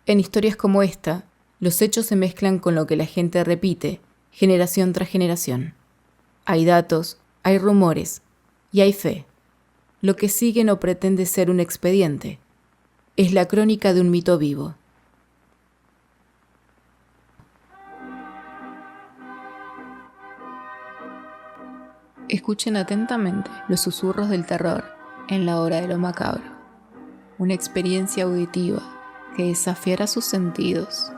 En historias como esta, los hechos se mezclan con lo que la gente repite, generación tras generación. Hay datos, hay rumores y hay fe. Lo que sigue no pretende ser un expediente. Es la crónica de un mito vivo. Escuchen atentamente los susurros del terror en la hora de lo macabro. Una experiencia auditiva que desafiará sus sentidos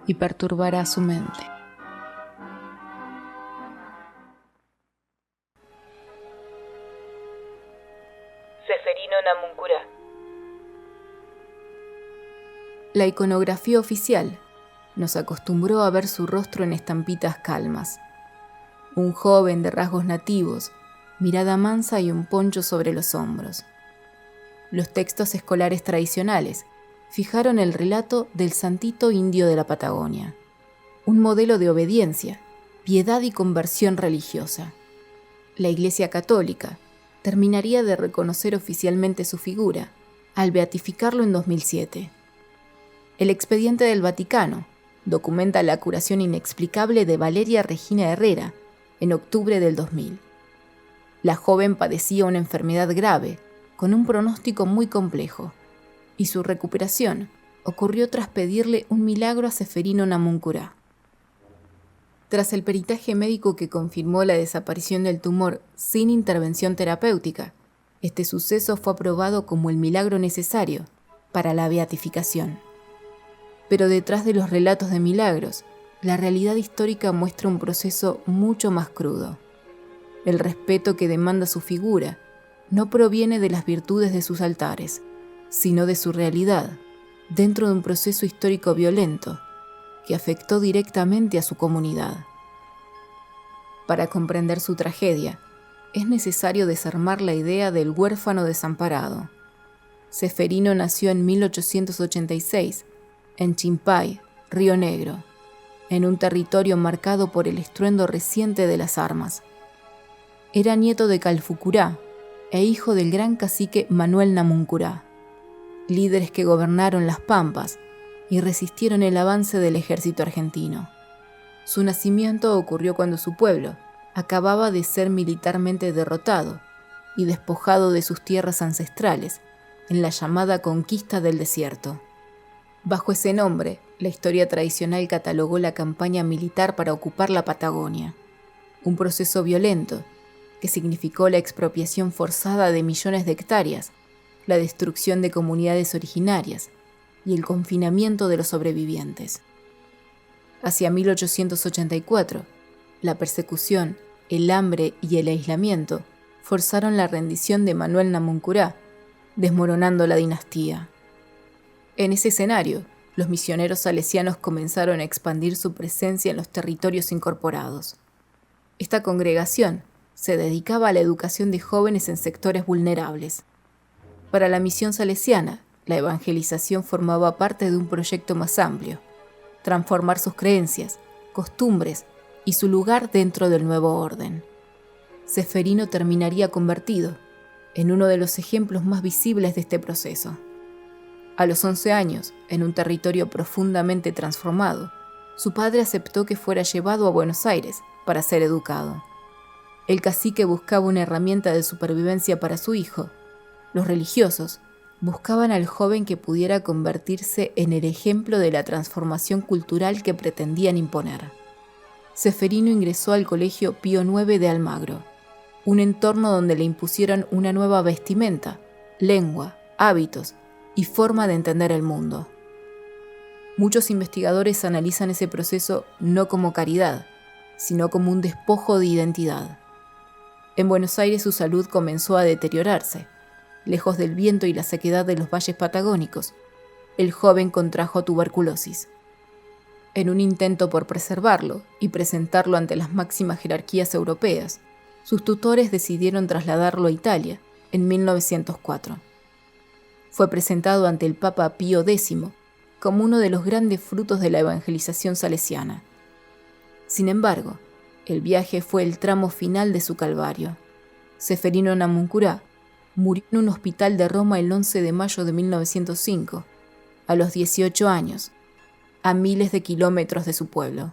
y perturbará su mente. Seferino Namuncurá. La iconografía oficial nos acostumbró a ver su rostro en estampitas calmas. Un joven de rasgos nativos, mirada mansa y un poncho sobre los hombros. Los textos escolares tradicionales fijaron el relato del santito indio de la Patagonia, un modelo de obediencia, piedad y conversión religiosa. La Iglesia Católica terminaría de reconocer oficialmente su figura al beatificarlo en 2007. El expediente del Vaticano documenta la curación inexplicable de Valeria Regina Herrera en octubre del 2000. La joven padecía una enfermedad grave con un pronóstico muy complejo, y su recuperación ocurrió tras pedirle un milagro a Seferino Namuncurá. Tras el peritaje médico que confirmó la desaparición del tumor sin intervención terapéutica, este suceso fue aprobado como el milagro necesario para la beatificación. Pero detrás de los relatos de milagros, la realidad histórica muestra un proceso mucho más crudo. El respeto que demanda su figura no proviene de las virtudes de sus altares, sino de su realidad, dentro de un proceso histórico violento que afectó directamente a su comunidad. Para comprender su tragedia, es necesario desarmar la idea del huérfano desamparado. Seferino nació en 1886 en Chimpay, Río Negro, en un territorio marcado por el estruendo reciente de las armas. Era nieto de Calfucurá e hijo del gran cacique Manuel Namuncurá, líderes que gobernaron las Pampas y resistieron el avance del ejército argentino. Su nacimiento ocurrió cuando su pueblo acababa de ser militarmente derrotado y despojado de sus tierras ancestrales en la llamada Conquista del Desierto. Bajo ese nombre, la historia tradicional catalogó la campaña militar para ocupar la Patagonia, un proceso violento que significó la expropiación forzada de millones de hectáreas, la destrucción de comunidades originarias y el confinamiento de los sobrevivientes. Hacia 1884, la persecución, el hambre y el aislamiento forzaron la rendición de Manuel Namuncurá, desmoronando la dinastía. En ese escenario, los misioneros salesianos comenzaron a expandir su presencia en los territorios incorporados. Esta congregación se dedicaba a la educación de jóvenes en sectores vulnerables. Para la misión salesiana, la evangelización formaba parte de un proyecto más amplio: transformar sus creencias, costumbres y su lugar dentro del nuevo orden. Seferino terminaría convertido en uno de los ejemplos más visibles de este proceso. A los 11 años, en un territorio profundamente transformado, su padre aceptó que fuera llevado a Buenos Aires para ser educado. El cacique buscaba una herramienta de supervivencia para su hijo. Los religiosos buscaban al joven que pudiera convertirse en el ejemplo de la transformación cultural que pretendían imponer. Seferino ingresó al Colegio Pío IX de Almagro, un entorno donde le impusieron una nueva vestimenta, lengua, hábitos y forma de entender el mundo. Muchos investigadores analizan ese proceso no como caridad, sino como un despojo de identidad. En Buenos Aires su salud comenzó a deteriorarse. Lejos del viento y la sequedad de los valles patagónicos, el joven contrajo tuberculosis. En un intento por preservarlo y presentarlo ante las máximas jerarquías europeas, sus tutores decidieron trasladarlo a Italia en 1904. Fue presentado ante el Papa Pío X como uno de los grandes frutos de la evangelización salesiana. Sin embargo, el viaje fue el tramo final de su calvario. Seferino Namuncurá murió en un hospital de Roma el 11 de mayo de 1905, a los 18 años, a miles de kilómetros de su pueblo.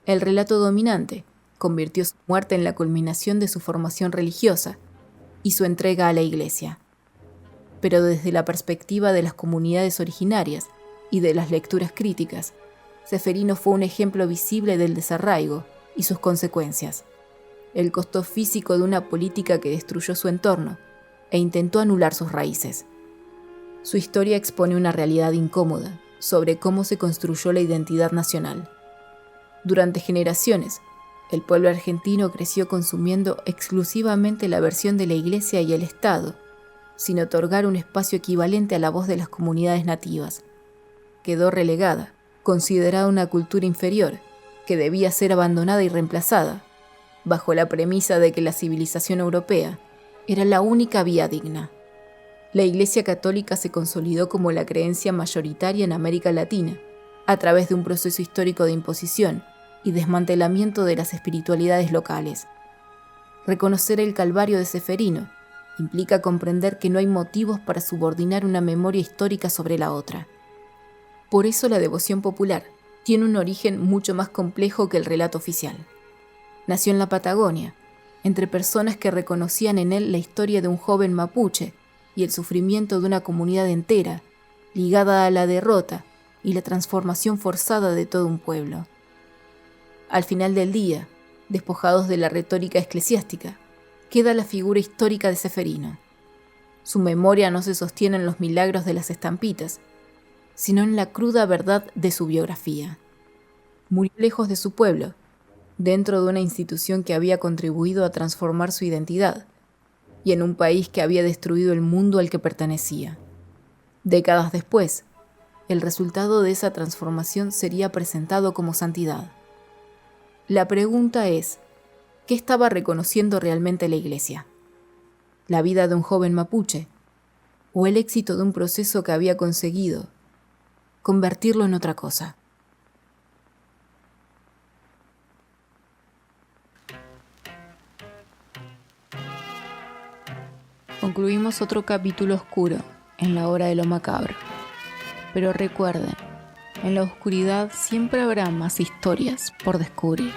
El relato dominante convirtió su muerte en la culminación de su formación religiosa y su entrega a la Iglesia. Pero desde la perspectiva de las comunidades originarias y de las lecturas críticas, Ceferino fue un ejemplo visible del desarraigo y sus consecuencias, el costo físico de una política que destruyó su entorno e intentó anular sus raíces. Su historia expone una realidad incómoda sobre cómo se construyó la identidad nacional. Durante generaciones, el pueblo argentino creció consumiendo exclusivamente la versión de la Iglesia y el Estado, sin otorgar un espacio equivalente a la voz de las comunidades nativas. Quedó relegada, considerada una cultura inferior, que debía ser abandonada y reemplazada, bajo la premisa de que la civilización europea era la única vía digna. La Iglesia Católica se consolidó como la creencia mayoritaria en América Latina, a través de un proceso histórico de imposición y desmantelamiento de las espiritualidades locales. Reconocer el calvario de Ceferino implica comprender que no hay motivos para subordinar una memoria histórica sobre la otra. Por eso la devoción popular tiene un origen mucho más complejo que el relato oficial. Nació en la Patagonia, entre personas que reconocían en él la historia de un joven mapuche y el sufrimiento de una comunidad entera, ligada a la derrota y la transformación forzada de todo un pueblo. Al final del día, despojados de la retórica eclesiástica, queda la figura histórica de Ceferino. Su memoria no se sostiene en los milagros de las estampitas, sino en la cruda verdad de su biografía. Murió lejos de su pueblo, dentro de una institución que había contribuido a transformar su identidad, y en un país que había destruido el mundo al que pertenecía. Décadas después, el resultado de esa transformación sería presentado como santidad. La pregunta es, ¿qué estaba reconociendo realmente la Iglesia? ¿La vida de un joven mapuche? ¿O el éxito de un proceso que había conseguido convertirlo en otra cosa? Concluimos otro capítulo oscuro en la hora de lo macabro. Pero recuerden, en la oscuridad siempre habrá más historias por descubrir.